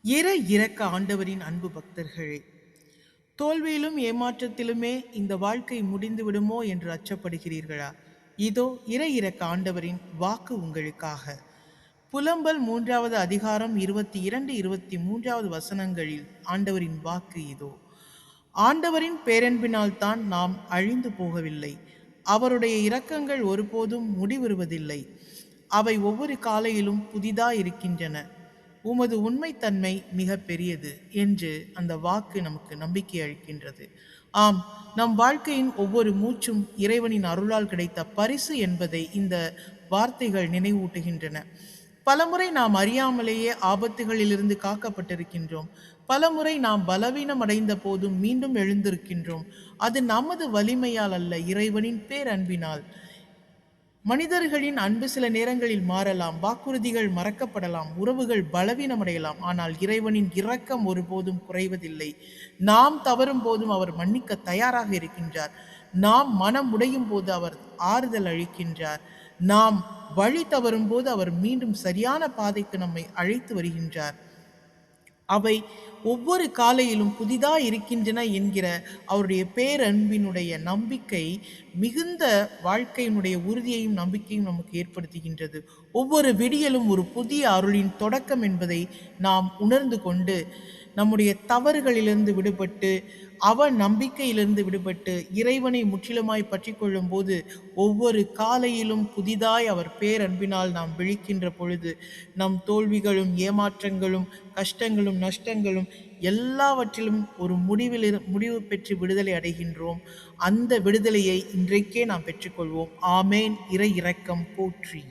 இறக்க ஆண்டவரின் அன்பு பக்தர்களே, தோல்வியிலும் ஏமாற்றத்திலுமே இந்த வாழ்க்கை முடிந்து விடுமோ என்று அச்சப்படுகிறீர்களா? இதோ இறக்க ஆண்டவரின் வாக்கு உங்களுக்காக. புலம்பல் 3வது அதிகாரம் 22, 23வது வசனங்களில் ஆண்டவரின் வாக்கு இதோ. ஆண்டவரின் பேரன்பினால் தான் நாம் அழிந்து போகவில்லை. அவருடைய இரக்கங்கள் ஒருபோதும் முடிவுறுவதில்லை. அவை ஒவ்வொரு காலையிலும் புதிதாயிருக்கின்றன. உமது உண்மைத்தன்மை மிக பெரியது என்று அந்த வாக்கு நமக்கு நம்பிக்கை அளிக்கின்றது. ஆம், நம் வாழ்க்கையின் ஒவ்வொரு மூச்சும் இறைவனின் அருளால் கிடைத்த பரிசு என்பதை இந்த வார்த்தைகள் நினைவூட்டுகின்றன. பலமுறை நாம் அறியாமலேயே ஆபத்துகளிலிருந்து காக்கப்பட்டிருக்கின்றோம். பலமுறை நாம் பலவீனம் அடைந்த போதும் மீண்டும் எழுந்திருக்கின்றோம். அது நமது வலிமையால் அல்ல, இறைவனின் பேரன்பினால். மனிதர்களின் அன்பு சில நேரங்களில் மாறலாம், வாக்குறுதிகள் மறக்கப்படலாம், உறவுகள் பலவீனமடையலாம். ஆனால் இறைவனின் இரக்கம் ஒருபோதும் குறைவதில்லை. நாம் தவறும் போதும் அவர் மன்னிக்க தயாராக இருக்கின்றார். நாம் மனம் உடையும் போது அவர் ஆறுதல் அளிக்கின்றார். நாம் வழி தவறும் போது அவர் மீண்டும் சரியான பாதைக்கு நம்மை அழைத்து வருகின்றார். அவை ஒவ்வொரு காலையிலும் புதிதாக இருக்கின்றன என்கிற அவருடைய பேரன்பினுடைய நம்பிக்கை மிகுந்த வாழ்க்கையினுடைய உறுதியையும் நம்பிக்கையும் நமக்கு ஏற்படுத்துகின்றது. ஒவ்வொரு விடியலும் ஒரு புதிய அருளின் தொடக்கம் என்பதை நாம் உணர்ந்து கொண்டு நம்முடைய தவறுகளிலிருந்து விடுபட்டு நம்பிக்கையிலிருந்து விடுபட்டு இறைவனை முற்றிலுமாய் பற்றி கொள்ளும் போது ஒவ்வொரு காலையிலும் புதிதாய் அவர் பேரன்பினால் நாம் விழிக்கின்ற பொழுது நம் தோல்விகளும் ஏமாற்றங்களும் கஷ்டங்களும் நஷ்டங்களும் எல்லாவற்றிலும் ஒரு முடிவு பெற்று விடுதலை அடைகின்றோம். அந்த விடுதலையை இன்றைக்கே நாம் பெற்றுக்கொள்வோம். ஆமேன். இறை இரக்கம் போற்றி.